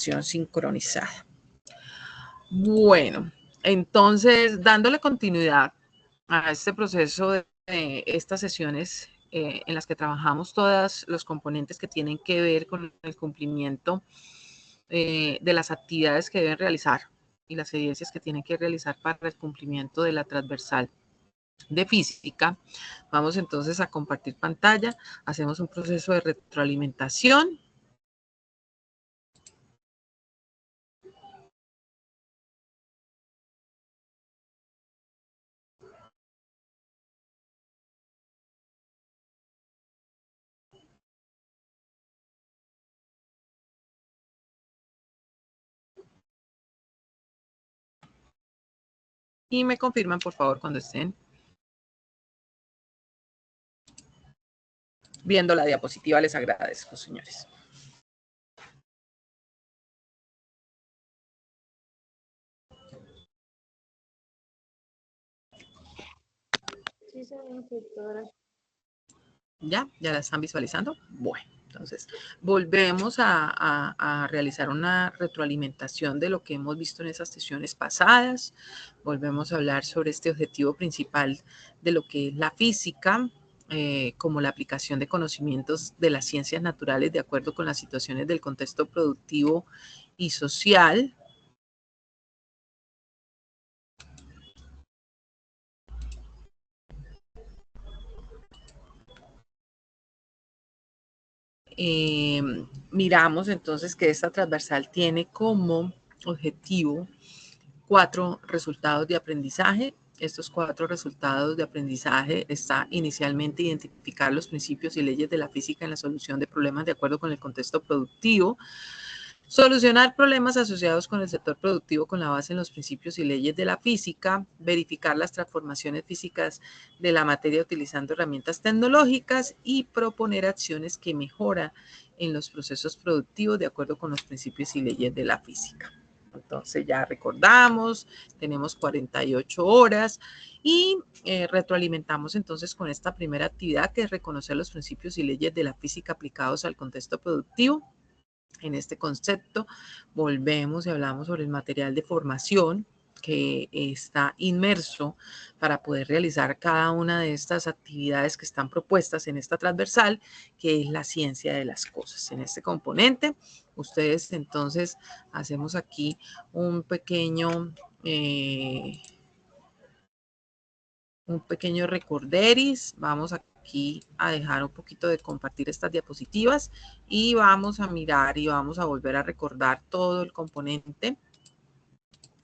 atención sincronizada. Bueno, entonces, dándole continuidad a este proceso de estas sesiones en las que trabajamos todos los componentes que tienen que ver con el cumplimiento de las actividades que deben realizar y las evidencias que tienen que realizar para el cumplimiento de la transversal de física. Vamos entonces a compartir pantalla, hacemos un proceso de retroalimentación. Y me confirman, por favor, cuando estén viendo la diapositiva. Les agradezco, señores. Sí, señora instructora. ¿Ya la están visualizando? Bueno, entonces volvemos a realizar una retroalimentación de lo que hemos visto en esas sesiones pasadas. Volvemos a hablar sobre este objetivo principal de lo que es la física, como la aplicación de conocimientos de las ciencias naturales de acuerdo con las situaciones del contexto productivo y social. Miramos entonces que esta transversal tiene como objetivo 4 resultados de aprendizaje. Estos 4 resultados de aprendizaje está inicialmente identificar los principios y leyes de la física en la solución de problemas de acuerdo con el contexto productivo, solucionar problemas asociados con el sector productivo con la base en los principios y leyes de la física, verificar las transformaciones físicas de la materia utilizando herramientas tecnológicas y proponer acciones que mejoran en los procesos productivos de acuerdo con los principios y leyes de la física. Entonces ya recordamos, tenemos 48 horas y retroalimentamos entonces con esta primera actividad que es reconocer los principios y leyes de la física aplicados al contexto productivo. En este concepto volvemos y hablamos sobre el material de formación que está inmerso para poder realizar cada una de estas actividades que están propuestas en esta transversal, que es la ciencia de las cosas. En este componente, ustedes entonces hacemos aquí un pequeño recorderis. Vamos aquí a dejar un poquito de compartir estas diapositivas y vamos a mirar y vamos a volver a recordar todo el componente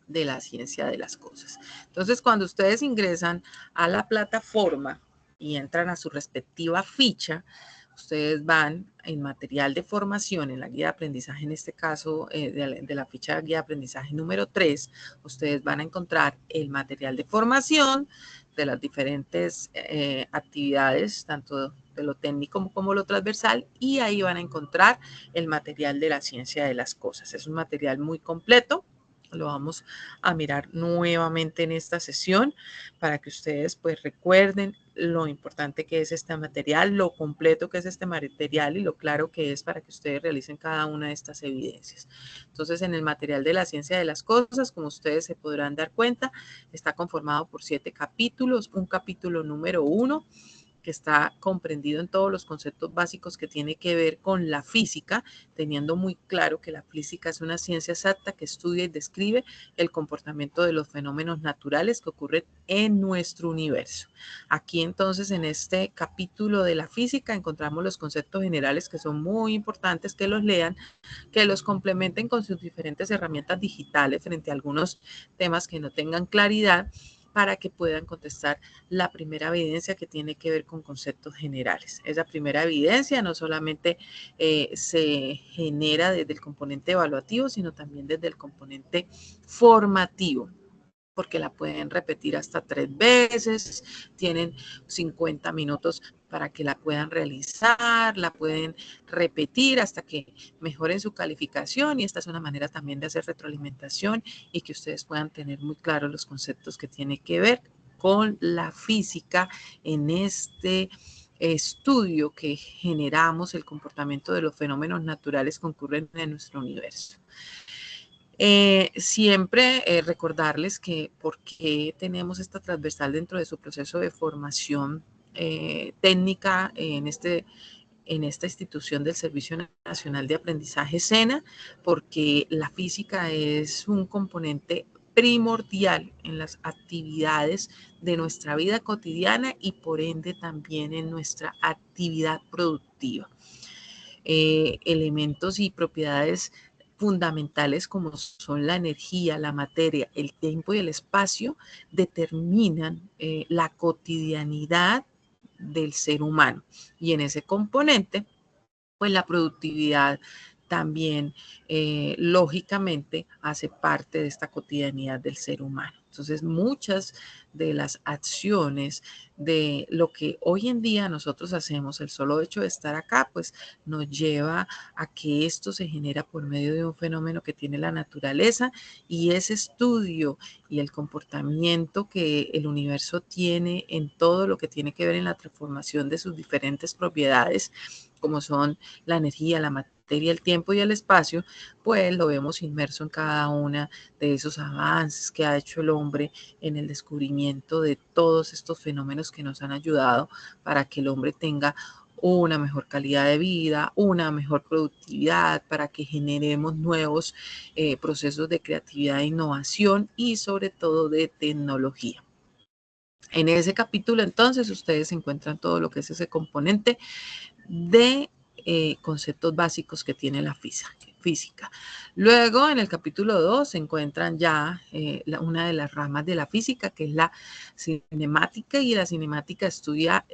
de la ciencia de las cosas. Entonces, cuando ustedes ingresan a la plataforma y entran a su respectiva ficha, ustedes van en material de formación, en la guía de aprendizaje, en este caso de la ficha de guía de aprendizaje número 3, ustedes van a encontrar el material de formación de las diferentes actividades, tanto de lo técnico como lo transversal, y ahí van a encontrar el material de la ciencia de las cosas. Es un material muy completo. Lo vamos a mirar nuevamente en esta sesión para que ustedes pues recuerden lo importante que es este material, lo completo que es este material y lo claro que es para que ustedes realicen cada una de estas evidencias. Entonces, en el material de la ciencia de las cosas, como ustedes se podrán dar cuenta, está conformado por 7 capítulos. Un capítulo número 1 que está comprendido en todos los conceptos básicos que tiene que ver con la física, teniendo muy claro que la física es una ciencia exacta que estudia y describe el comportamiento de los fenómenos naturales que ocurren en nuestro universo. Aquí entonces en este capítulo de la física encontramos los conceptos generales que son muy importantes que los lean, que los complementen con sus diferentes herramientas digitales frente a algunos temas que no tengan claridad, para que puedan contestar la primera evidencia que tiene que ver con conceptos generales. Esa primera evidencia no solamente se genera desde el componente evaluativo, sino también desde el componente formativo, porque la pueden repetir hasta 3 veces, tienen 50 minutos para que la puedan realizar, la pueden repetir hasta que mejoren su calificación, y esta es una manera también de hacer retroalimentación y que ustedes puedan tener muy claros los conceptos que tienen que ver con la física en este estudio que generamos el comportamiento de los fenómenos naturales que ocurren en nuestro universo. Siempre recordarles que por qué tenemos esta transversal dentro de su proceso de formación técnica en esta institución del Servicio Nacional de Aprendizaje SENA, porque la física es un componente primordial en las actividades de nuestra vida cotidiana y por ende también en nuestra actividad productiva. Elementos y propiedades fundamentales como son la energía, la materia, el tiempo y el espacio determinan la cotidianidad del ser humano. Y en ese componente, pues la productividad también, lógicamente, hace parte de esta cotidianidad del ser humano. Entonces, muchas de las acciones de lo que hoy en día nosotros hacemos, el solo hecho de estar acá, pues nos lleva a que esto se genera por medio de un fenómeno que tiene la naturaleza y ese estudio y el comportamiento que el universo tiene en todo lo que tiene que ver en la transformación de sus diferentes propiedades, como son la energía, la materia, el tiempo y el espacio, pues lo vemos inmerso en cada una de esos avances que ha hecho el hombre en el descubrimiento de todos estos fenómenos que nos han ayudado para que el hombre tenga una mejor calidad de vida, una mejor productividad, para que generemos nuevos procesos de creatividad e innovación y sobre todo de tecnología. En ese capítulo entonces ustedes encuentran todo lo que es ese componente de conceptos básicos que tiene la física. Luego, en el capítulo 2 se encuentran ya una de las ramas de la física, que es la cinemática, y la cinemática estudia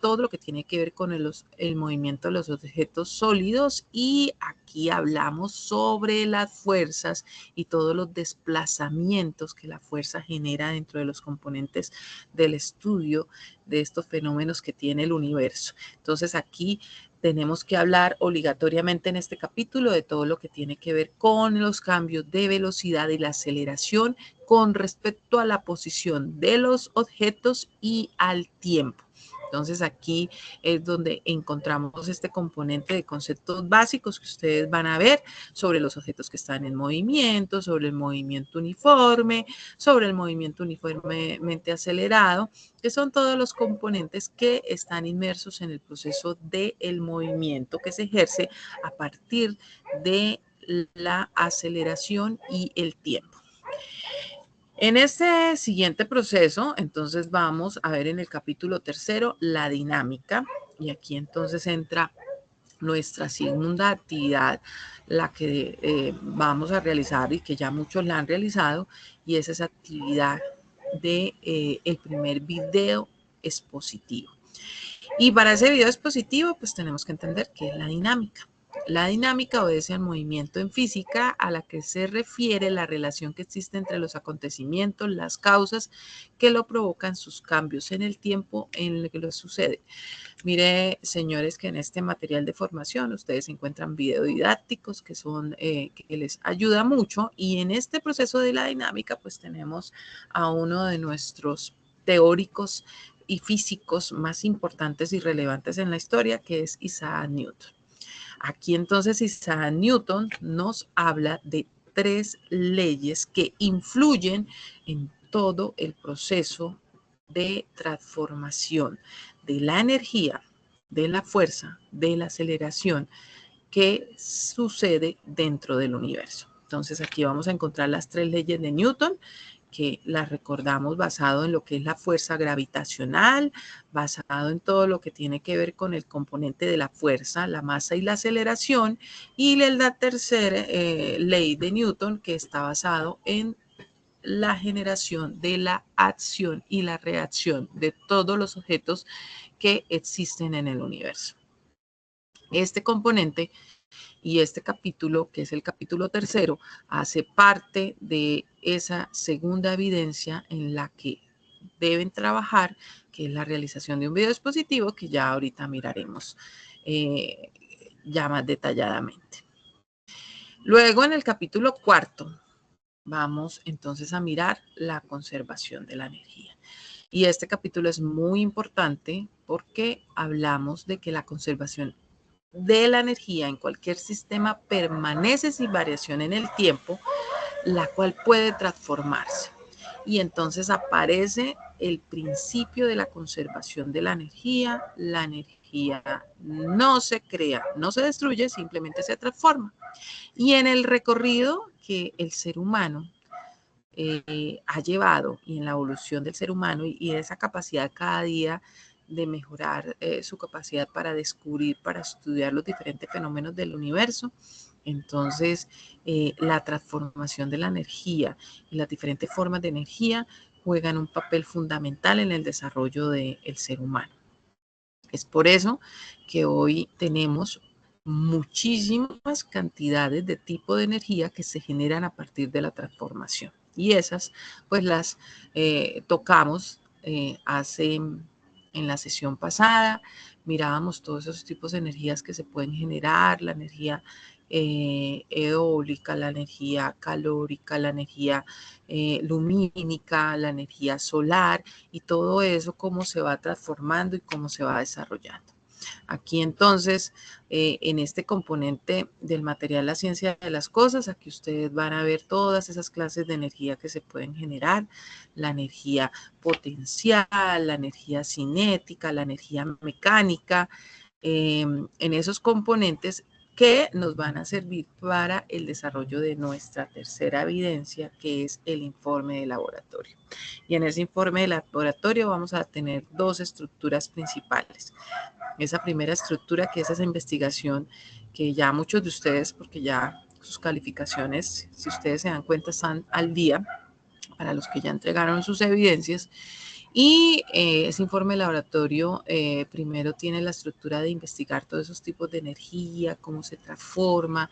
todo lo que tiene que ver con el movimiento de los objetos sólidos, y aquí hablamos sobre las fuerzas y todos los desplazamientos que la fuerza genera dentro de los componentes del estudio de estos fenómenos que tiene el universo. Entonces aquí tenemos que hablar obligatoriamente en este capítulo de todo lo que tiene que ver con los cambios de velocidad y la aceleración con respecto a la posición de los objetos y al tiempo. Entonces aquí es donde encontramos este componente de conceptos básicos que ustedes van a ver sobre los objetos que están en movimiento, sobre el movimiento uniforme, sobre el movimiento uniformemente acelerado, que son todos los componentes que están inmersos en el proceso del movimiento que se ejerce a partir de la aceleración y el tiempo. En este siguiente proceso, entonces vamos a ver en el capítulo 3 la dinámica, y aquí entonces entra nuestra segunda actividad, la que vamos a realizar y que ya muchos la han realizado, y es esa actividad de el primer video expositivo. Y para ese video expositivo, pues tenemos que entender qué es la dinámica. La dinámica obedece al movimiento en física, a la que se refiere la relación que existe entre los acontecimientos, las causas que lo provocan, sus cambios en el tiempo en el que lo sucede. Mire, señores, que en este material de formación ustedes encuentran videodidácticos que son que les ayuda mucho, y en este proceso de la dinámica pues tenemos a uno de nuestros teóricos y físicos más importantes y relevantes en la historia, que es Isaac Newton. Aquí entonces Isaac Newton nos habla de 3 leyes que influyen en todo el proceso de transformación de la energía, de la fuerza, de la aceleración que sucede dentro del universo. Entonces aquí vamos a encontrar las 3 leyes de Newton, que las recordamos basado en lo que es la fuerza gravitacional, basado en todo lo que tiene que ver con el componente de la fuerza, la masa y la aceleración, y la tercera ley de Newton, que está basado en la generación de la acción y la reacción de todos los objetos que existen en el universo. Este componente y este capítulo, que es el capítulo 3, hace parte de esa segunda evidencia en la que deben trabajar, que es la realización de un video expositivo, que ya ahorita miraremos ya más detalladamente. Luego, en el capítulo 4, vamos entonces a mirar la conservación de la energía. Y este capítulo es muy importante porque hablamos de que la conservación de la energía en cualquier sistema permanece sin variación en el tiempo, la cual puede transformarse. Y entonces aparece el principio de la conservación de la energía. La energía no se crea, no se destruye, simplemente se transforma. Y en el recorrido que el ser humano ha llevado y en la evolución del ser humano y esa capacidad cada día de mejorar su capacidad para descubrir, para estudiar los diferentes fenómenos del universo. Entonces, la transformación de la energía y las diferentes formas de energía juegan un papel fundamental en el desarrollo del ser humano. Es por eso que hoy tenemos muchísimas cantidades de tipo de energía que se generan a partir de la transformación. Y esas, pues las tocamos en la sesión pasada, mirábamos todos esos tipos de energías que se pueden generar, la energía eólica, la energía calórica, la energía lumínica, la energía solar y todo eso cómo se va transformando y cómo se va desarrollando. Aquí entonces, en este componente del material La Ciencia de las Cosas, aquí ustedes van a ver todas esas clases de energía que se pueden generar, la energía potencial, la energía cinética, la energía mecánica, en esos componentes que nos van a servir para el desarrollo de nuestra tercera evidencia, que es el informe de laboratorio. Y en ese informe de laboratorio vamos a tener dos estructuras principales. Esa primera estructura, que es esa investigación que ya muchos de ustedes, porque ya sus calificaciones, si ustedes se dan cuenta, están al día, para los que ya entregaron sus evidencias. Y ese informe de laboratorio primero tiene la estructura de investigar todos esos tipos de energía, cómo se transforma,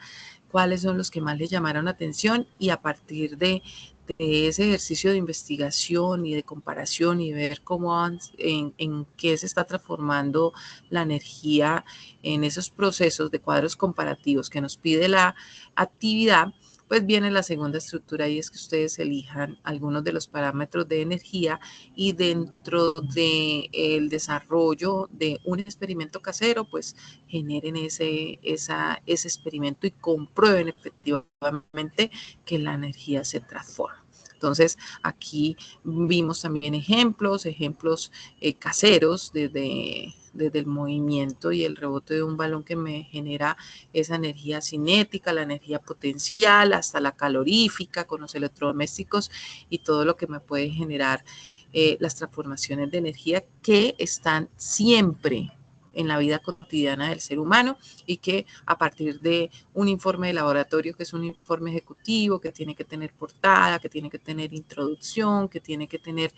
cuáles son los que más le llamaron la atención y a partir de ese ejercicio de investigación y de comparación y ver cómo en qué se está transformando la energía en esos procesos de cuadros comparativos que nos pide la actividad, pues viene la segunda estructura y es que ustedes elijan algunos de los parámetros de energía y dentro del desarrollo de un experimento casero, pues generen ese experimento y comprueben efectivamente que la energía se transforma. Entonces, aquí vimos también ejemplos caseros desde el movimiento y el rebote de un balón que me genera esa energía cinética, la energía potencial, hasta la calorífica con los electrodomésticos y todo lo que me puede generar las transformaciones de energía que están siempre en la vida cotidiana del ser humano y que a partir de un informe de laboratorio, que es un informe ejecutivo, que tiene que tener portada, que tiene que tener introducción, que tiene que tener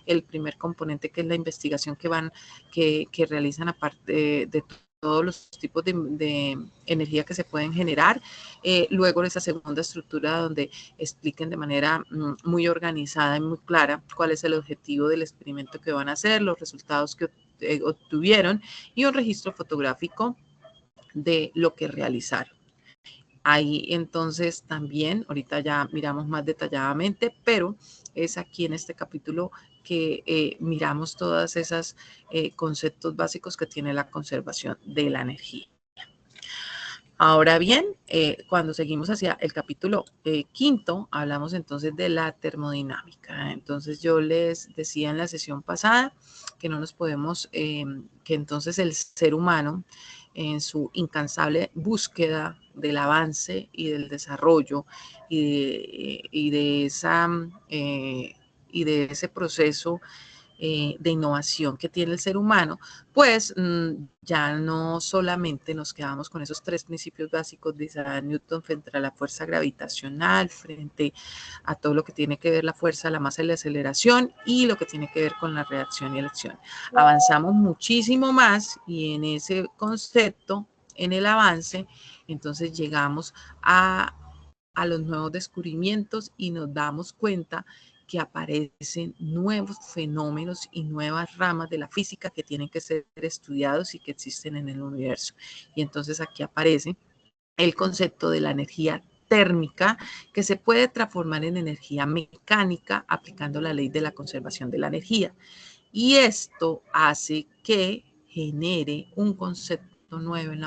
el primer componente, que es la investigación que realizan aparte de todos los tipos de energía que se pueden generar. Luego esa segunda estructura donde expliquen de manera muy organizada y muy clara cuál es el objetivo del experimento que van a hacer, los resultados que obtuvieron y un registro fotográfico de lo que realizaron. Ahí entonces también, ahorita ya miramos más detalladamente, pero es aquí en este capítulo que miramos todas esas conceptos básicos que tiene la conservación de la energía. Ahora bien, cuando seguimos hacia el capítulo quinto, hablamos entonces de la termodinámica. Entonces yo les decía en la sesión pasada que no nos podemos, que entonces el ser humano en su incansable búsqueda del avance y del desarrollo y de ese proceso de innovación que tiene el ser humano, pues ya no solamente nos quedamos con esos tres principios básicos de Isaac Newton frente a la fuerza gravitacional, frente a todo lo que tiene que ver la fuerza, la masa y la aceleración y lo que tiene que ver con la reacción y elección. Avanzamos muchísimo más y en ese concepto, en el avance, entonces llegamos a los nuevos descubrimientos y nos damos cuenta que aparecen nuevos fenómenos y nuevas ramas de la física que tienen que ser estudiados y que existen en el universo. Y entonces aquí aparece el concepto de la energía térmica que se puede transformar en energía mecánica aplicando la ley de la conservación de la energía. Y esto hace que genere un concepto nuevo en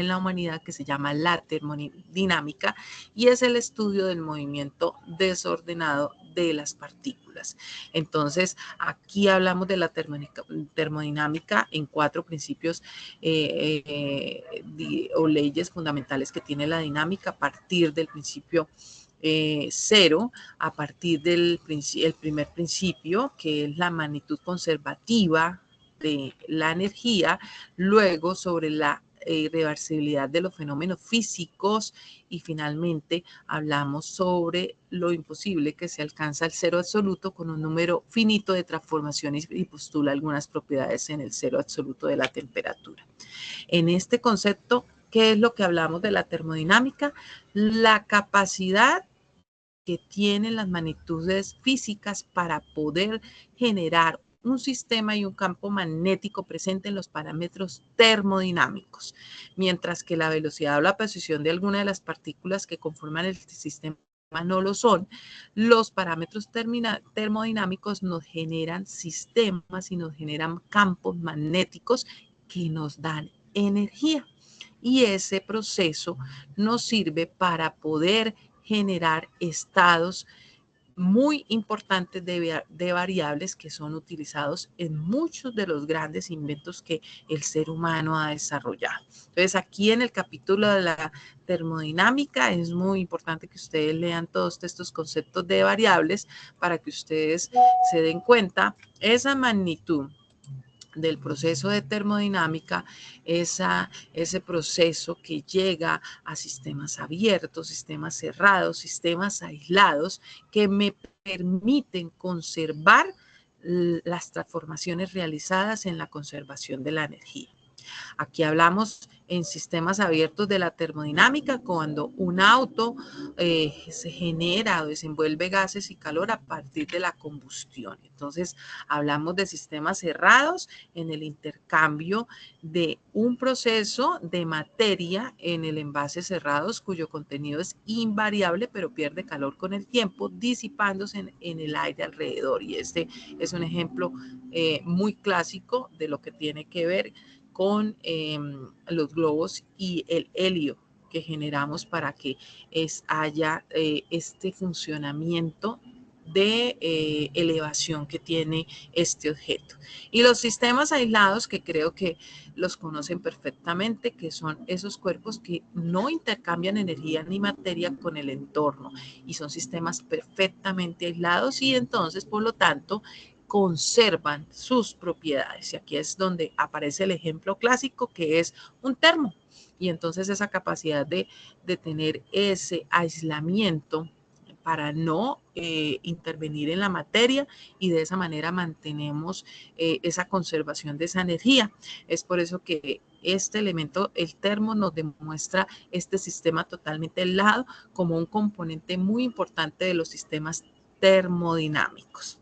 la humanidad que se llama la termodinámica y es el estudio del movimiento desordenado de las partículas. Entonces, aquí hablamos de la termodinámica en 4 principios o leyes fundamentales que tiene la dinámica a partir del principio 0, a partir del primer principio, que es la magnitud conservativa de la energía, luego sobre la reversibilidad de los fenómenos físicos y finalmente hablamos sobre lo imposible que se alcanza el cero absoluto con un número finito de transformaciones y postula algunas propiedades en el cero absoluto de la temperatura. En este concepto, ¿qué es lo que hablamos de la termodinámica? La capacidad que tienen las magnitudes físicas para poder generar un sistema y un campo magnético presente en los parámetros termodinámicos, mientras que la velocidad o la posición de alguna de las partículas que conforman el sistema no lo son. Los parámetros termodinámicos nos generan sistemas y nos generan campos magnéticos que nos dan energía. Y ese proceso nos sirve para poder generar estados muy importantes de variables que son utilizados en muchos de los grandes inventos que el ser humano ha desarrollado. Entonces, aquí en el capítulo de la termodinámica es muy importante que ustedes lean todos estos conceptos de variables para que ustedes se den cuenta esa magnitud del proceso de termodinámica, ese proceso que llega a sistemas abiertos, sistemas cerrados, sistemas aislados, que me permiten conservar las transformaciones realizadas en la conservación de la energía. Aquí hablamos en sistemas abiertos de la termodinámica, cuando un auto se genera o desenvuelve gases y calor a partir de la combustión. Entonces, hablamos de sistemas cerrados en el intercambio de un proceso de materia en el envase cerrados, cuyo contenido es invariable, pero pierde calor con el tiempo, disipándose en el aire alrededor. Y este es un ejemplo muy clásico de lo que tiene que ver con los globos y el helio que generamos para que haya este funcionamiento de elevación que tiene este objeto. Y los sistemas aislados, que creo que los conocen perfectamente, que son esos cuerpos que no intercambian energía ni materia con el entorno y son sistemas perfectamente aislados y entonces, por lo tanto, conservan sus propiedades. Y aquí es donde aparece el ejemplo clásico que es un termo. Y entonces esa capacidad de tener ese aislamiento para no intervenir en la materia y de esa manera mantenemos esa conservación de esa energía. Es por eso que este elemento, el termo, nos demuestra este sistema totalmente aislado como un componente muy importante de los sistemas termodinámicos.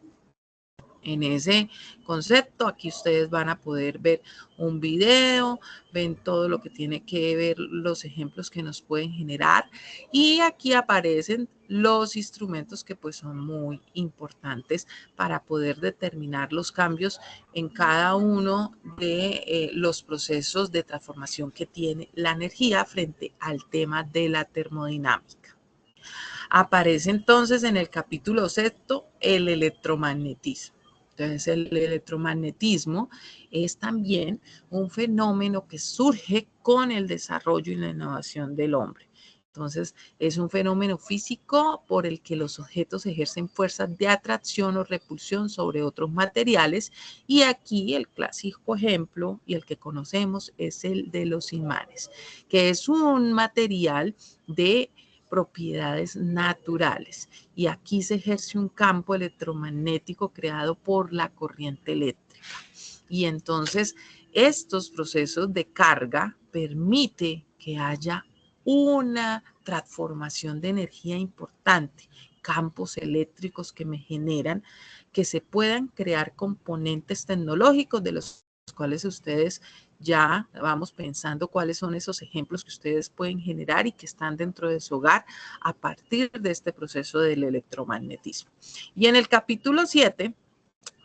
En ese concepto, aquí ustedes van a poder ver un video, ven todo lo que tiene que ver, los ejemplos que nos pueden generar y aquí aparecen los instrumentos que pues son muy importantes para poder determinar los cambios en cada uno de los procesos de transformación que tiene la energía frente al tema de la termodinámica. Aparece entonces en el capítulo 6 el electromagnetismo. Entonces, el electromagnetismo es también un fenómeno que surge con el desarrollo y la innovación del hombre. Entonces, es un fenómeno físico por el que los objetos ejercen fuerzas de atracción o repulsión sobre otros materiales. Y aquí el clásico ejemplo y el que conocemos es el de los imanes, que es un material de propiedades naturales. Y aquí se ejerce un campo electromagnético creado por la corriente eléctrica. Y entonces estos procesos de carga permiten que haya una transformación de energía importante, campos eléctricos que me generan que se puedan crear componentes tecnológicos de los cuales ustedes ya vamos pensando cuáles son esos ejemplos que ustedes pueden generar y que están dentro de su hogar a partir de este proceso del electromagnetismo. Y en el capítulo 7,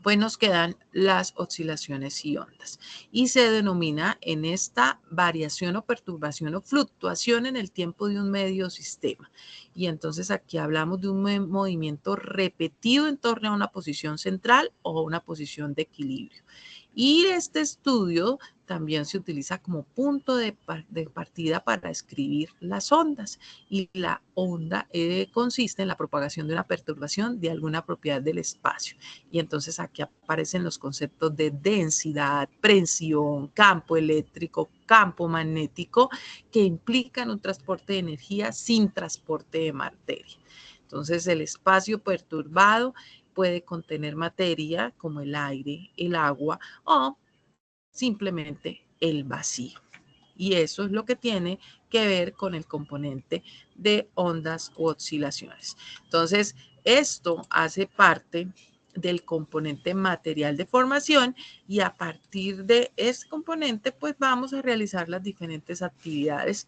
pues nos quedan las oscilaciones y ondas. Y se denomina en esta variación o perturbación o fluctuación en el tiempo de un medio sistema. Y entonces aquí hablamos de un movimiento repetido en torno a una posición central o una posición de equilibrio. Y este estudio también se utiliza como punto de partida para escribir las ondas. Y la onda consiste en la propagación de una perturbación de alguna propiedad del espacio. Y entonces aquí aparecen los conceptos de densidad, presión, campo eléctrico, campo magnético, que implican un transporte de energía sin transporte de materia. Entonces el espacio perturbado puede contener materia como el aire, el agua o simplemente el vacío. Y eso es lo que tiene que ver con el componente de ondas u oscilaciones. Entonces, esto hace parte del componente material de formación y a partir de ese componente, pues vamos a realizar las diferentes actividades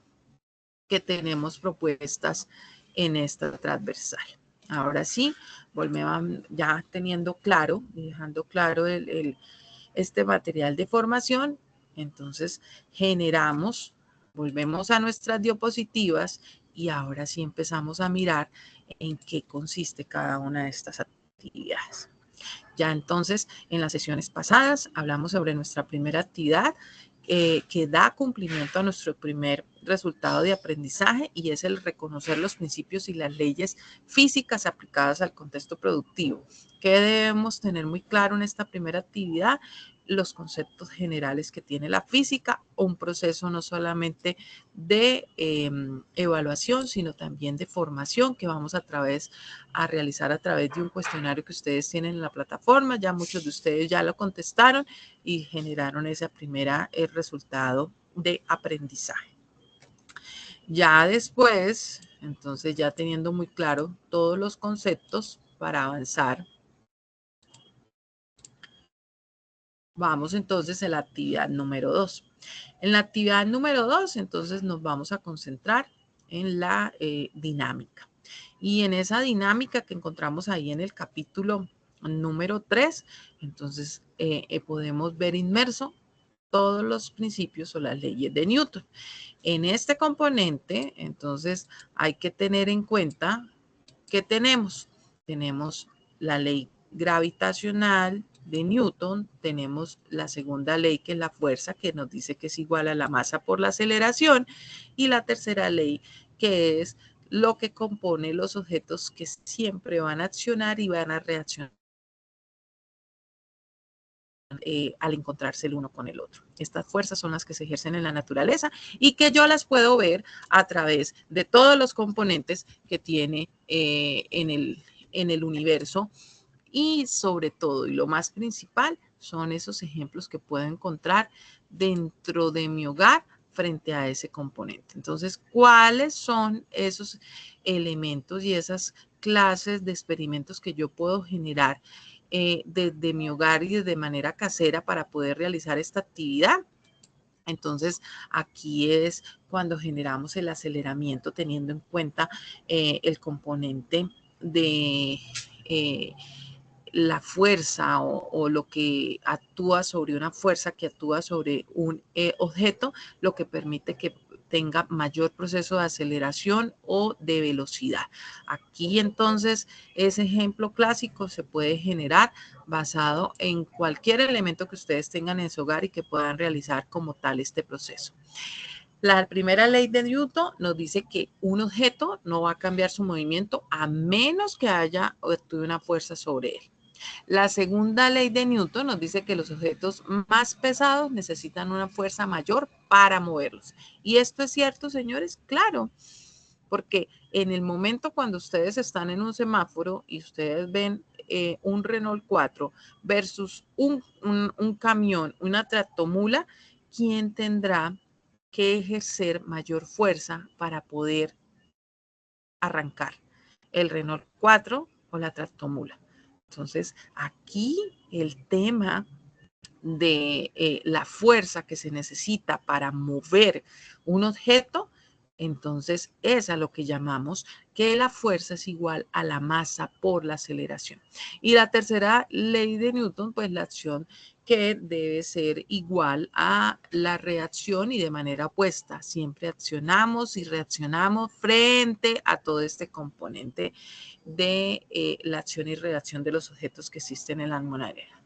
que tenemos propuestas en esta transversal. Ahora sí, volvemos ya teniendo claro y dejando claro este material de formación. Entonces generamos, volvemos a nuestras diapositivas y ahora sí empezamos a mirar en qué consiste cada una de estas actividades. Ya entonces en las sesiones pasadas hablamos sobre nuestra primera actividad que da cumplimiento a nuestro primer resultado de aprendizaje y es el reconocer los principios y las leyes físicas aplicadas al contexto productivo. ¿Qué debemos tener muy claro en esta primera actividad? Los conceptos generales que tiene la física, un proceso no solamente de evaluación, sino también de formación que vamos a realizar a través de un cuestionario que ustedes tienen en la plataforma. Ya muchos de ustedes ya lo contestaron y generaron ese primer resultado de aprendizaje. Ya después, entonces ya teniendo muy claro todos los conceptos para avanzar, vamos entonces a la actividad número 2. En la actividad número 2, entonces nos vamos a concentrar en la dinámica. Y en esa dinámica que encontramos ahí en el capítulo número 3, entonces podemos ver inmerso todos los principios o las leyes de Newton. En este componente, entonces, hay que tener en cuenta que tenemos la ley gravitacional de Newton, tenemos la segunda ley que es la fuerza, que nos dice que es igual a la masa por la aceleración, y la tercera ley que es lo que compone los objetos que siempre van a accionar y van a reaccionar al encontrarse el uno con el otro. Estas fuerzas son las que se ejercen en la naturaleza y que yo las puedo ver a través de todos los componentes que tiene en el universo y sobre todo, y lo más principal, son esos ejemplos que puedo encontrar dentro de mi hogar frente a ese componente. Entonces, ¿cuáles son esos elementos y esas clases de experimentos que yo puedo generar desde mi hogar y de manera casera para poder realizar esta actividad? Entonces, aquí es cuando generamos el aceleramiento teniendo en cuenta el componente de la fuerza o lo que actúa sobre una fuerza que actúa sobre un objeto, lo que permite que tenga mayor proceso de aceleración o de velocidad. Aquí entonces ese ejemplo clásico se puede generar basado en cualquier elemento que ustedes tengan en su hogar y que puedan realizar como tal este proceso. La primera ley de Newton nos dice que un objeto no va a cambiar su movimiento a menos que haya o actúe una fuerza sobre él. La segunda ley de Newton nos dice que los objetos más pesados necesitan una fuerza mayor para moverlos. ¿Y esto es cierto, señores? Claro, porque en el momento cuando ustedes están en un semáforo y ustedes ven un Renault 4 versus un camión, una tractomula, ¿quién tendrá que ejercer mayor fuerza para poder arrancar? ¿El Renault 4 o la tractomula? Entonces, aquí el tema de la fuerza que se necesita para mover un objeto, entonces es a lo que llamamos que la fuerza es igual a la masa por la aceleración. Y la tercera ley de Newton, pues la acción que debe ser igual a la reacción y de manera opuesta. Siempre accionamos y reaccionamos frente a todo este componente de la acción y reacción de los objetos que existen en la atmósfera.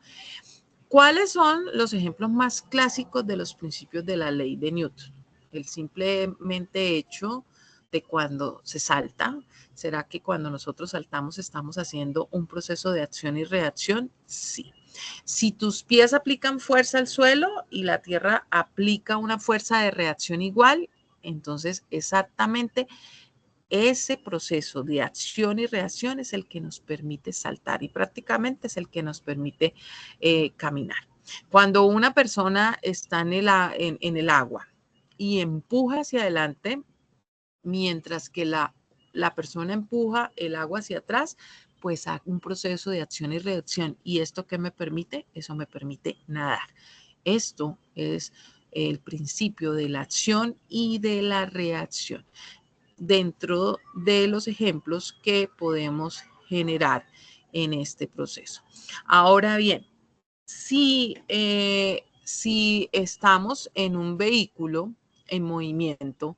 ¿Cuáles son los ejemplos más clásicos de los principios de la ley de Newton? El simplemente hecho de cuando se salta. ¿Será que cuando nosotros saltamos estamos haciendo un proceso de acción y reacción? Sí. Si tus pies aplican fuerza al suelo y la tierra aplica una fuerza de reacción igual, entonces exactamente ese proceso de acción y reacción es el que nos permite saltar y prácticamente es el que nos permite caminar. Cuando una persona está en el agua y empuja hacia adelante, mientras que la persona empuja el agua hacia atrás, pues hay un proceso de acción y reacción. ¿Y esto qué me permite? Eso me permite nadar. Esto es el principio de la acción y de la reacción dentro de los ejemplos que podemos generar en este proceso. Ahora bien, si estamos en un vehículo en movimiento,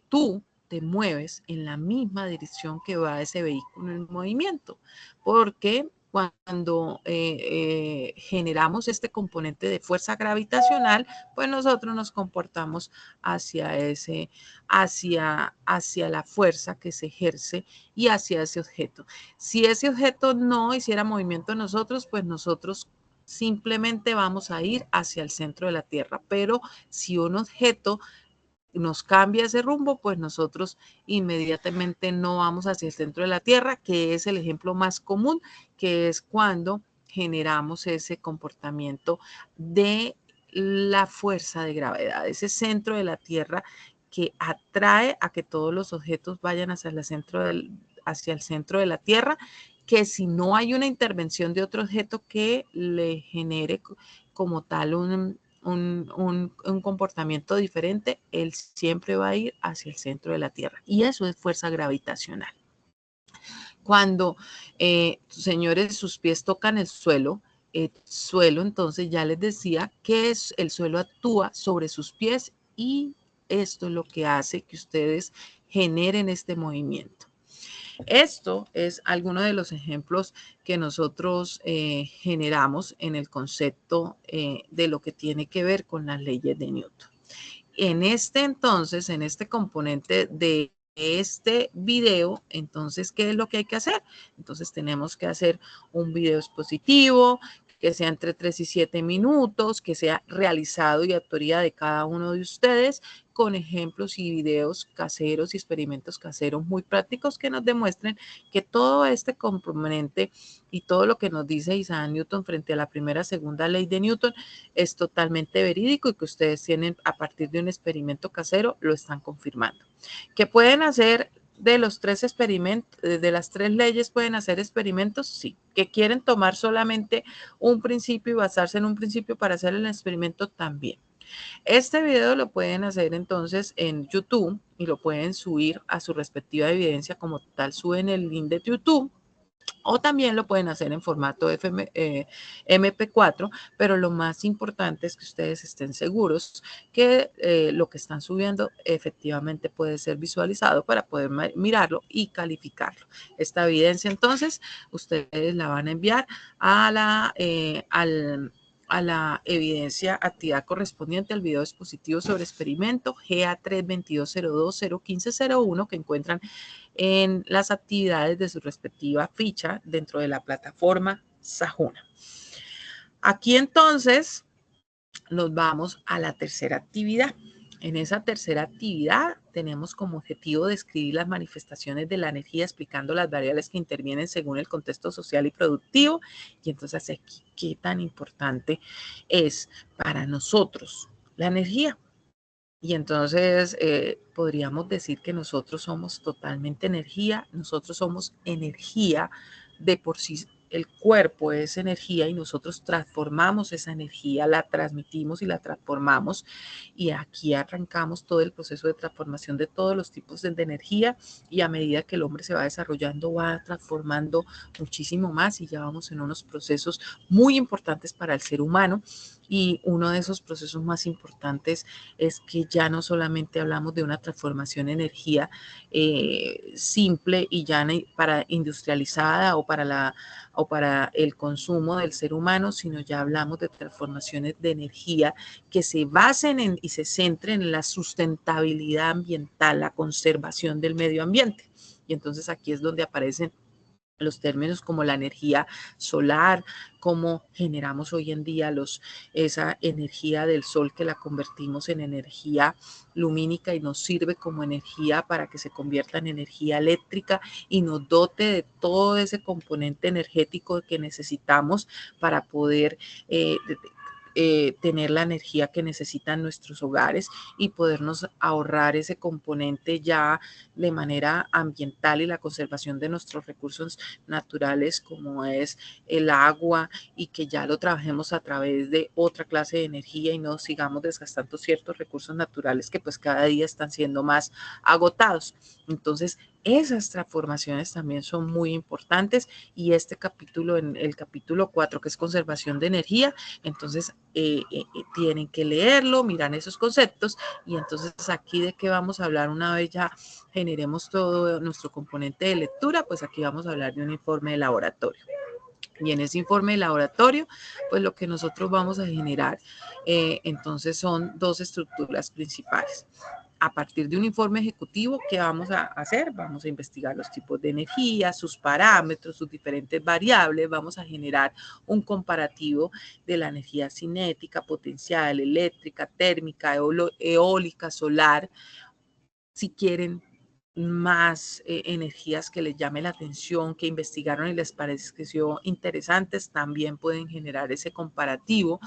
tú te mueves en la misma dirección que va ese vehículo en movimiento, porque cuando generamos este componente de fuerza gravitacional, pues nosotros nos comportamos hacia la fuerza que se ejerce y hacia ese objeto. Si ese objeto no hiciera movimiento en nosotros, pues nosotros simplemente vamos a ir hacia el centro de la Tierra. Pero si un objeto nos cambia ese rumbo, pues nosotros inmediatamente no vamos hacia el centro de la Tierra, que es el ejemplo más común, que es cuando generamos ese comportamiento de la fuerza de gravedad, ese centro de la Tierra que atrae a que todos los objetos vayan hacia el centro de la Tierra, que si no hay una intervención de otro objeto que le genere como tal un comportamiento diferente, él siempre va a ir hacia el centro de la Tierra. Y eso es fuerza gravitacional. Cuando, señores, sus pies tocan el suelo, entonces ya les decía que el suelo actúa sobre sus pies y esto es lo que hace que ustedes generen este movimiento. Esto es alguno de los ejemplos que nosotros generamos en el concepto de lo que tiene que ver con las leyes de Newton. En este componente de este video, entonces, ¿qué es lo que hay que hacer? Entonces tenemos que hacer un video expositivo, que sea entre 3 y 7 minutos, que sea realizado y autoría de cada uno de ustedes, con ejemplos y videos caseros y experimentos caseros muy prácticos que nos demuestren que todo este componente y todo lo que nos dice Isaac Newton frente a la primera, segunda ley de Newton es totalmente verídico y que ustedes tienen a partir de un experimento casero, lo están confirmando. ¿Qué pueden hacer de los 3 experimentos, de las 3 leyes pueden hacer experimentos? Sí. ¿Que quieren tomar solamente un principio y basarse en un principio para hacer el experimento? También. Este video lo pueden hacer entonces en YouTube y lo pueden subir a su respectiva evidencia como tal, suben el link de YouTube. O también lo pueden hacer en formato MP4, pero lo más importante es que ustedes estén seguros que lo que están subiendo efectivamente puede ser visualizado para poder mirarlo y calificarlo. Esta evidencia entonces ustedes la van a enviar a la evidencia actividad correspondiente al video expositivo sobre experimento GA32202-01501 que encuentran en las actividades de su respectiva ficha dentro de la plataforma Sajuna. Aquí entonces nos vamos a la tercera actividad. En esa tercera actividad tenemos como objetivo describir las manifestaciones de la energía explicando las variables que intervienen según el contexto social y productivo. Y entonces aquí, ¿qué tan importante es para nosotros la energía? Y entonces podríamos decir que nosotros somos totalmente energía, nosotros somos energía de por sí el cuerpo es energía y nosotros transformamos esa energía, la transmitimos y la transformamos. Y aquí arrancamos todo el proceso de transformación de todos los tipos de energía, y a medida que el hombre se va desarrollando va transformando muchísimo más, y ya vamos en unos procesos muy importantes para el ser humano. Y uno de esos procesos más importantes es que ya no solamente hablamos de una transformación de energía simple y ya para industrializada o para el consumo del ser humano, sino ya hablamos de transformaciones de energía que se basen en y se centren en la sustentabilidad ambiental, la conservación del medio ambiente. Y entonces aquí es donde aparecen los términos como la energía solar, cómo generamos hoy en día esa energía del sol, que la convertimos en energía lumínica y nos sirve como energía para que se convierta en energía eléctrica y nos dote de todo ese componente energético que necesitamos para poder tener la energía que necesitan nuestros hogares y podernos ahorrar ese componente ya de manera ambiental, y la conservación de nuestros recursos naturales como es el agua, y que ya lo trabajemos a través de otra clase de energía y no sigamos desgastando ciertos recursos naturales que pues cada día están siendo más agotados. Entonces, esas transformaciones también son muy importantes, y este capítulo, en el capítulo 4, que es conservación de energía, entonces tienen que leerlo, miran esos conceptos, y entonces aquí de qué vamos a hablar una vez ya generemos todo nuestro componente de lectura, pues aquí vamos a hablar de un informe de laboratorio. Y en ese informe de laboratorio, pues lo que nosotros vamos a generar, entonces son dos estructuras principales. A partir de un informe ejecutivo, ¿qué vamos a hacer? Vamos a investigar los tipos de energía, sus parámetros, sus diferentes variables. Vamos a generar un comparativo de la energía cinética, potencial, eléctrica, térmica, eólica, solar. Si quieren más energías que les llame la atención, que investigaron y les pareció interesantes, también pueden generar ese comparativo,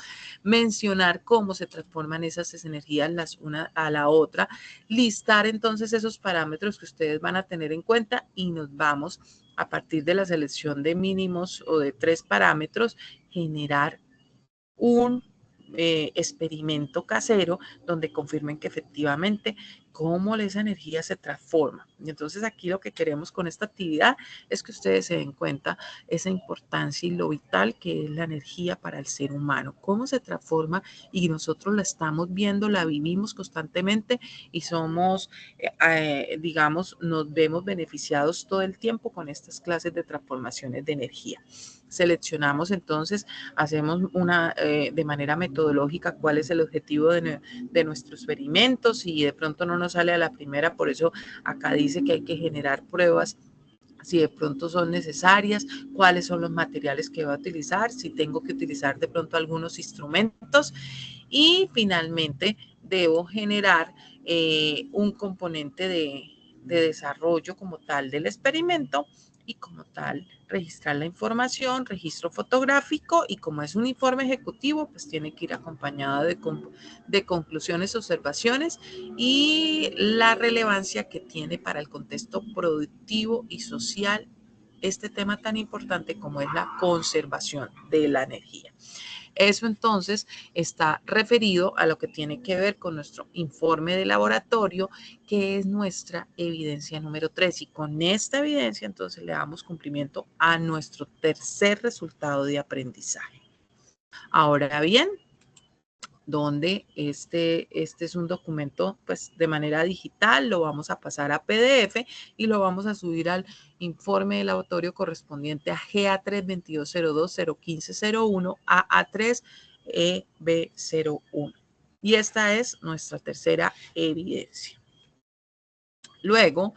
mencionar cómo se transforman esas energías las una a la otra, listar entonces esos parámetros que ustedes van a tener en cuenta, y nos vamos a partir de la selección de mínimos o de 3 parámetros, generar un experimento casero donde confirmen que efectivamente cómo esa energía se transforma. Y entonces aquí lo que queremos con esta actividad es que ustedes se den cuenta esa importancia y lo vital que es la energía para el ser humano, cómo se transforma, y nosotros la estamos viendo, la vivimos constantemente y somos, digamos, nos vemos beneficiados todo el tiempo con estas clases de transformaciones de energía. Seleccionamos entonces, hacemos de manera metodológica cuál es el objetivo de nuestro experimento. Si de pronto no nos sale a la primera, por eso acá dice que hay que generar pruebas si de pronto son necesarias, cuáles son los materiales que va a utilizar, si tengo que utilizar de pronto algunos instrumentos, y finalmente debo generar un componente de desarrollo como tal del experimento, y como tal registrar la información, registro fotográfico, y como es un informe ejecutivo, pues tiene que ir acompañado de conclusiones, observaciones y la relevancia que tiene para el contexto productivo y social este tema tan importante como es la conservación de la energía. Eso entonces está referido a lo que tiene que ver con nuestro informe de laboratorio, que es nuestra evidencia número 3. Y con esta evidencia entonces le damos cumplimiento a nuestro tercer resultado de aprendizaje. Ahora bien, donde este es un documento pues de manera digital, lo vamos a pasar a PDF y lo vamos a subir al informe del laboratorio correspondiente a GA3 2202 01501 AA3 EB01. Y esta es nuestra tercera evidencia. Luego,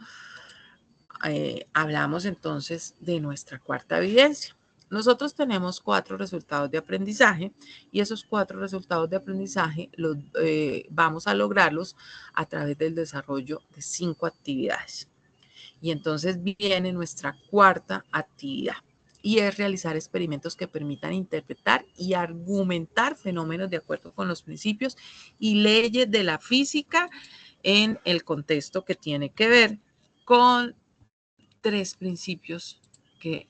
hablamos entonces de nuestra cuarta evidencia. Nosotros tenemos 4 resultados de aprendizaje, y esos 4 resultados de aprendizaje vamos a lograrlos a través del desarrollo de 5 actividades. Y entonces viene nuestra cuarta actividad, y es realizar experimentos que permitan interpretar y argumentar fenómenos de acuerdo con los principios y leyes de la física en el contexto que tiene que ver con 3 principios que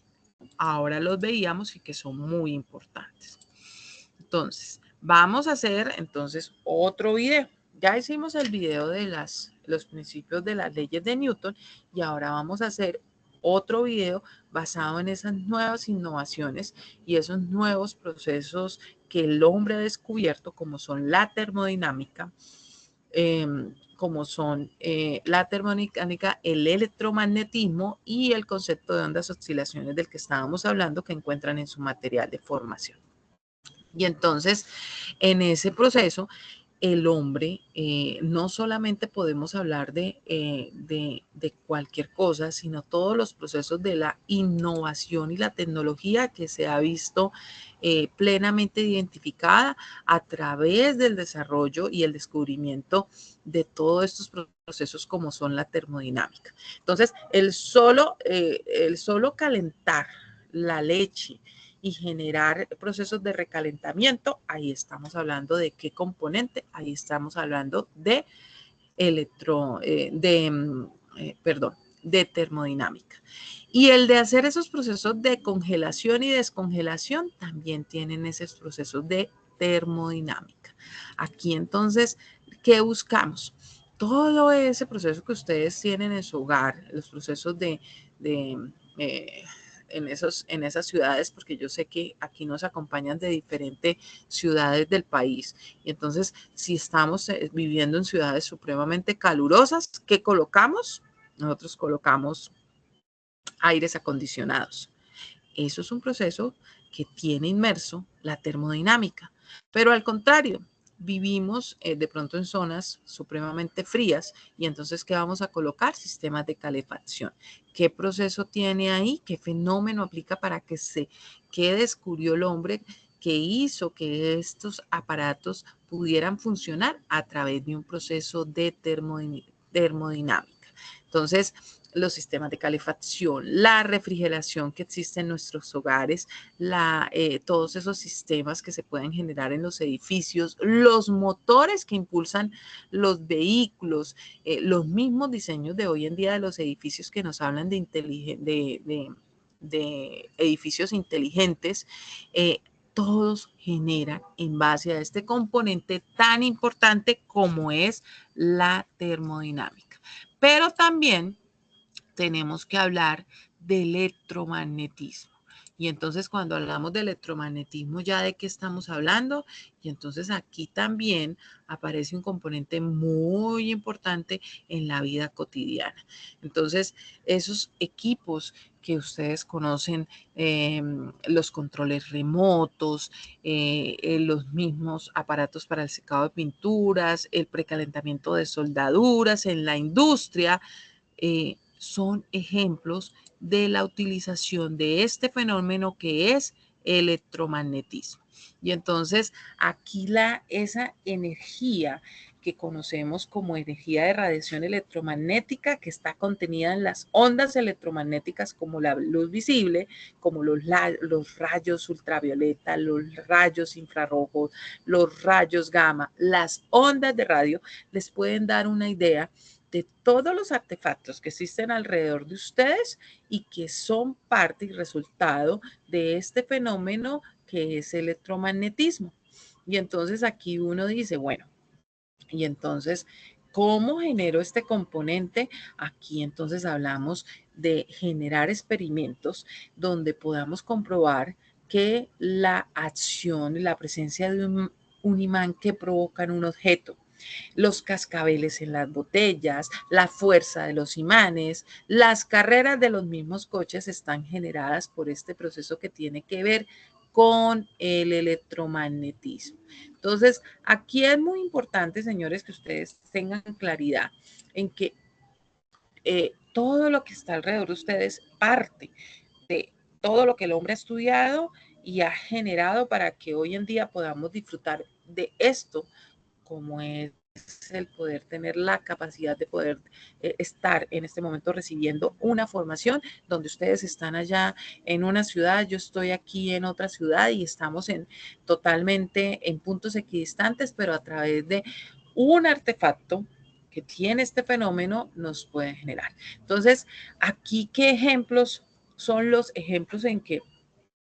ahora los veíamos y que son muy importantes. Entonces, vamos a hacer entonces otro video. Ya hicimos el video de los principios de las leyes de Newton y ahora vamos a hacer otro video basado en esas nuevas innovaciones y esos nuevos procesos que el hombre ha descubierto, como son la termodinámica, como son la termodinámica, el electromagnetismo y el concepto de ondas oscilaciones del que estábamos hablando, que encuentran en su material de formación. Y entonces, en ese proceso, el hombre, no solamente podemos hablar de cualquier cosa, sino todos los procesos de la innovación y la tecnología que se ha visto plenamente identificada a través del desarrollo y el descubrimiento de todos estos procesos como son la termodinámica. Entonces, el solo calentar la leche y generar procesos de recalentamiento, ahí estamos hablando de qué componente, ahí estamos hablando de de termodinámica. Y el de hacer esos procesos de congelación y descongelación también tienen esos procesos de termodinámica. Aquí entonces, ¿qué buscamos? Todo ese proceso que ustedes tienen en su hogar, los procesos en esas ciudades, porque yo sé que aquí nos acompañan de diferentes ciudades del país. Y entonces, si estamos viviendo en ciudades supremamente calurosas, ¿qué colocamos? Nosotros colocamos aires acondicionados. Eso es un proceso que tiene inmerso la termodinámica. Pero al contrario, vivimos de pronto en zonas supremamente frías y entonces, ¿qué vamos a colocar? Sistemas de calefacción. ¿Qué proceso tiene ahí? ¿Qué fenómeno aplica para que qué descubrió el hombre que hizo que estos aparatos pudieran funcionar a través de un proceso de termodinámica? Entonces, los sistemas de calefacción, la refrigeración que existe en nuestros hogares, todos esos sistemas que se pueden generar en los edificios, los motores que impulsan los vehículos, los mismos diseños de hoy en día de los edificios que nos hablan de edificios inteligentes, todos generan en base a este componente tan importante como es la termodinámica. Pero también tenemos que hablar de electromagnetismo. Y entonces cuando hablamos de electromagnetismo, ¿ya de qué estamos hablando? Y entonces aquí también aparece un componente muy importante en la vida cotidiana. Entonces, esos equipos que ustedes conocen, los controles remotos, los mismos aparatos para el secado de pinturas, el precalentamiento de soldaduras en la industria, son ejemplos de la utilización de este fenómeno que es electromagnetismo. Y entonces aquí esa energía que conocemos como energía de radiación electromagnética, que está contenida en las ondas electromagnéticas como la luz visible, como los rayos ultravioleta, los rayos infrarrojos, los rayos gamma, las ondas de radio, les pueden dar una idea de todos los artefactos que existen alrededor de ustedes y que son parte y resultado de este fenómeno que es electromagnetismo. Y entonces aquí uno dice, bueno, y entonces, ¿cómo genero este componente? Aquí entonces hablamos de generar experimentos donde podamos comprobar que la acción y la presencia de un imán que provoca en un objeto, los cascabeles en las botellas, la fuerza de los imanes, las carreras de los mismos coches están generadas por este proceso que tiene que ver con el electromagnetismo. Entonces, aquí es muy importante, señores, que ustedes tengan claridad en que todo lo que está alrededor de ustedes parte de todo lo que el hombre ha estudiado y ha generado para que hoy en día podamos disfrutar de esto, como es el poder tener la capacidad de poder estar en este momento recibiendo una formación donde ustedes están allá en una ciudad, yo estoy aquí en otra ciudad y estamos totalmente en puntos equidistantes, pero a través de un artefacto que tiene este fenómeno nos puede generar. Entonces, aquí, ¿qué ejemplos son los ejemplos en que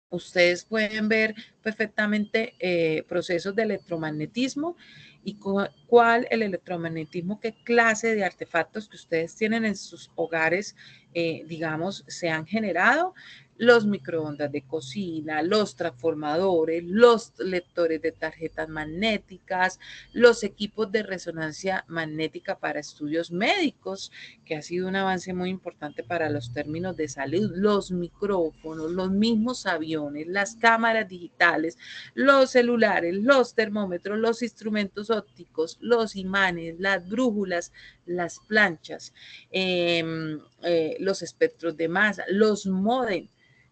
ustedes pueden ver perfectamente procesos de electromagnetismo y cuál el electromagnetismo, qué clase de artefactos que ustedes tienen en sus hogares, digamos, se han generado. Los microondas de cocina, los transformadores, los lectores de tarjetas magnéticas, los equipos de resonancia magnética para estudios médicos, que ha sido un avance muy importante para los términos de salud, los micrófonos, los mismos aviones, las cámaras digitales, los celulares, los termómetros, los instrumentos ópticos, los imanes, las brújulas, las planchas, los espectros de masa, los módem,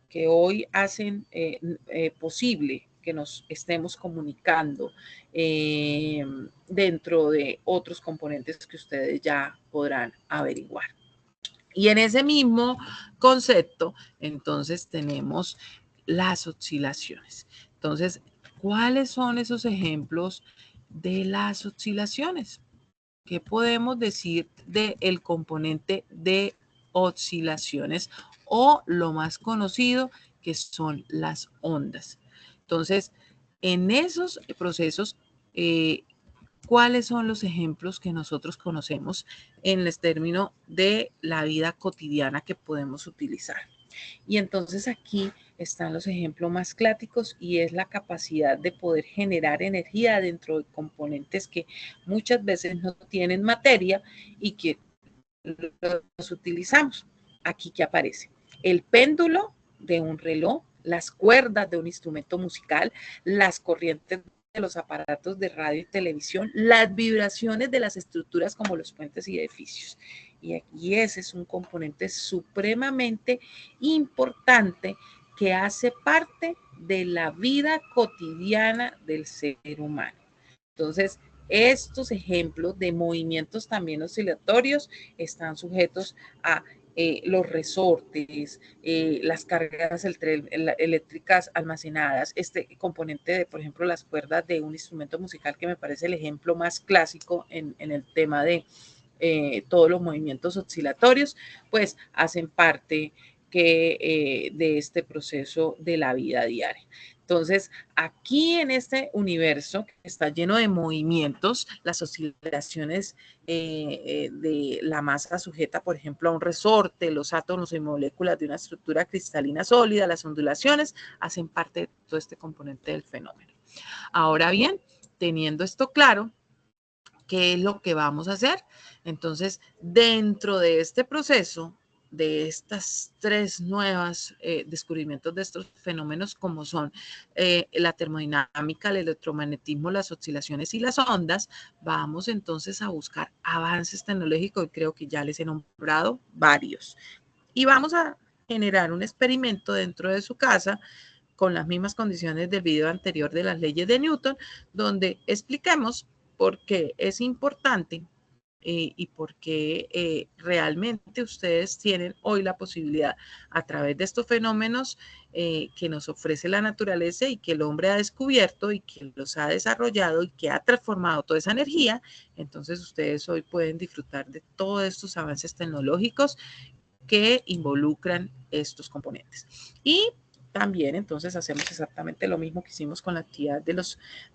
que hoy hacen posible que nos estemos comunicando dentro de otros componentes que ustedes ya podrán averiguar. Y en ese mismo concepto, entonces tenemos las oscilaciones. Entonces, ¿cuáles son esos ejemplos de las oscilaciones? ¿Qué podemos decir del componente de oscilaciones o lo más conocido que son las ondas? Entonces, en esos procesos, ¿cuáles son los ejemplos que nosotros conocemos en el término de la vida cotidiana que podemos utilizar? Y entonces aquí están los ejemplos más clásicos y es la capacidad de poder generar energía dentro de componentes que muchas veces no tienen materia y que los utilizamos. Aquí que aparece el péndulo de un reloj, las cuerdas de un instrumento musical, las corrientes de los aparatos de radio y televisión, las vibraciones de las estructuras como los puentes y edificios. Y aquí ese es un componente supremamente importante que hace parte de la vida cotidiana del ser humano. Entonces, estos ejemplos de movimientos también oscilatorios están sujetos a los resortes, las cargas eléctricas almacenadas, este componente de, por ejemplo, las cuerdas de un instrumento musical que me parece el ejemplo más clásico en el tema de todos los movimientos oscilatorios, pues hacen parte de este proceso de la vida diaria. Entonces, aquí en este universo que está lleno de movimientos, las oscilaciones de la masa sujeta, por ejemplo, a un resorte, los átomos y moléculas de una estructura cristalina sólida, las ondulaciones, hacen parte de todo este componente del fenómeno. Ahora bien, teniendo esto claro, ¿qué es lo que vamos a hacer? Entonces, dentro de este proceso, de estas tres nuevas descubrimientos de estos fenómenos como son la termodinámica, el electromagnetismo, las oscilaciones y las ondas, vamos entonces a buscar avances tecnológicos y creo que ya les he nombrado varios. Y vamos a generar un experimento dentro de su casa con las mismas condiciones del video anterior de las leyes de Newton, donde expliquemos por qué es importante y por qué realmente ustedes tienen hoy la posibilidad a través de estos fenómenos que nos ofrece la naturaleza y que el hombre ha descubierto y que los ha desarrollado y que ha transformado toda esa energía. Entonces ustedes hoy pueden disfrutar de todos estos avances tecnológicos que involucran estos componentes. Y también entonces hacemos exactamente lo mismo que hicimos con la actividad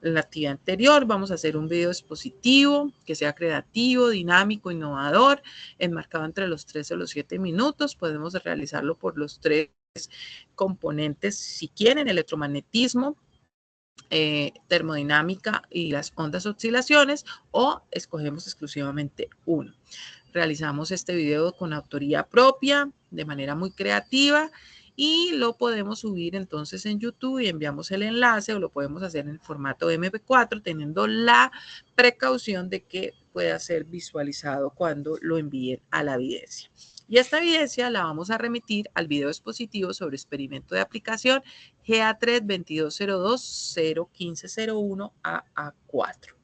la actividad anterior. Vamos a hacer un video expositivo que sea creativo, dinámico, innovador, enmarcado entre los 3 o los 7 minutos. Podemos realizarlo por los 3 componentes, si quieren, electromagnetismo, termodinámica y las ondas oscilaciones, o escogemos exclusivamente uno. Realizamos este video con autoría propia, de manera muy creativa, y lo podemos subir entonces en YouTube y enviamos el enlace, o lo podemos hacer en formato MP4, teniendo la precaución de que pueda ser visualizado cuando lo envíen a la evidencia. Y esta evidencia la vamos a remitir al video expositivo sobre experimento de aplicación GA3 2202 01501 AA4.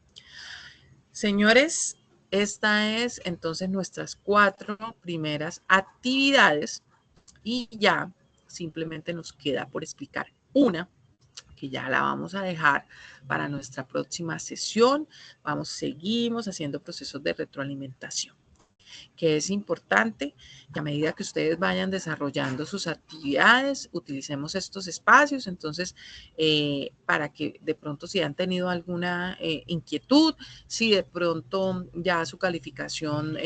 Señores, esta es entonces nuestras 4 primeras actividades y ya simplemente nos queda por explicar una que ya la vamos a dejar para nuestra próxima sesión. Seguimos haciendo procesos de retroalimentación. que es importante que a medida que ustedes vayan desarrollando sus actividades, utilicemos estos espacios. Entonces, para que de pronto si han tenido alguna inquietud, si de pronto ya su calificación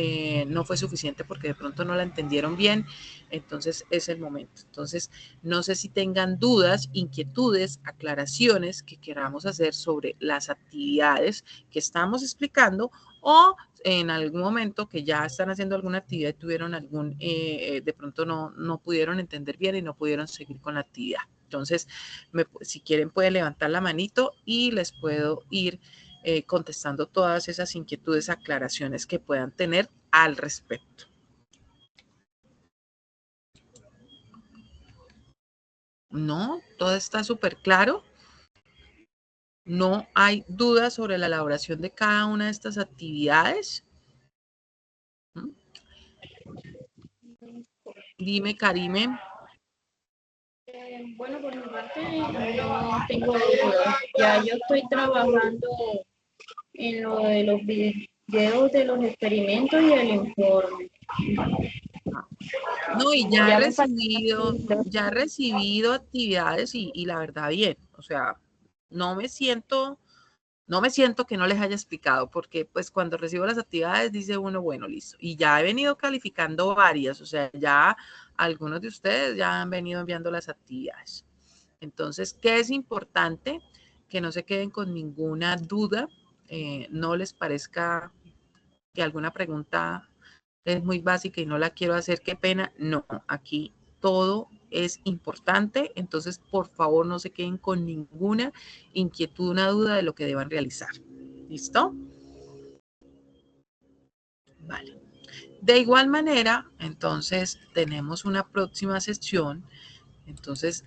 no fue suficiente porque de pronto no la entendieron bien, entonces es el momento. Entonces, no sé si tengan dudas, inquietudes, aclaraciones que queramos hacer sobre las actividades que estamos explicando, o en algún momento que ya están haciendo alguna actividad y tuvieron algún, de pronto no pudieron entender bien y no pudieron seguir con la actividad. Entonces, si quieren pueden levantar la manito y les puedo ir contestando todas esas inquietudes, aclaraciones que puedan tener al respecto. No, todo está súper claro. No hay dudas sobre la elaboración de cada una de estas actividades. Dime, Karime. Bueno, por mi parte no tengo dudas. Ya yo estoy trabajando en lo de los videos de los experimentos y el informe. No, y Ya ya he recibido actividades y la verdad bien. O sea, no me siento que no les haya explicado, porque pues cuando recibo las actividades dice uno, bueno, listo. Y ya he venido calificando varias, o sea, ya algunos de ustedes ya han venido enviando las actividades. Entonces, ¿qué es importante? Que no se queden con ninguna duda, no les parezca que alguna pregunta es muy básica y no la quiero hacer, qué pena. No, aquí todo es importante, entonces por favor no se queden con ninguna inquietud, una duda de lo que deban realizar. ¿Listo? Vale. De igual manera, entonces tenemos una próxima sesión. Entonces,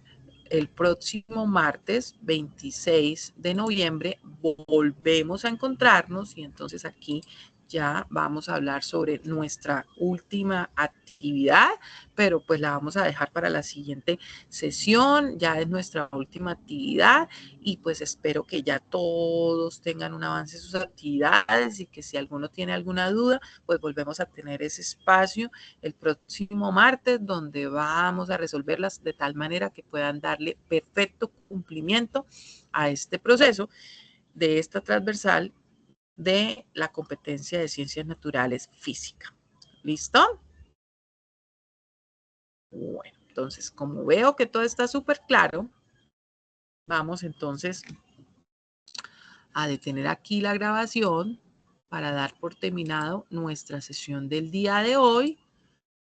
el próximo martes 26 de noviembre volvemos a encontrarnos y entonces aquí ya vamos a hablar sobre nuestra última actividad, pero pues la vamos a dejar para la siguiente sesión, ya es nuestra última actividad y pues espero que ya todos tengan un avance en sus actividades y que si alguno tiene alguna duda, pues volvemos a tener ese espacio el próximo martes donde vamos a resolverlas de tal manera que puedan darle perfecto cumplimiento a este proceso de esta transversal de la competencia de ciencias naturales física. ¿Listo? Bueno, entonces, como veo que todo está súper claro, vamos entonces a detener aquí la grabación para dar por terminado nuestra sesión del día de hoy.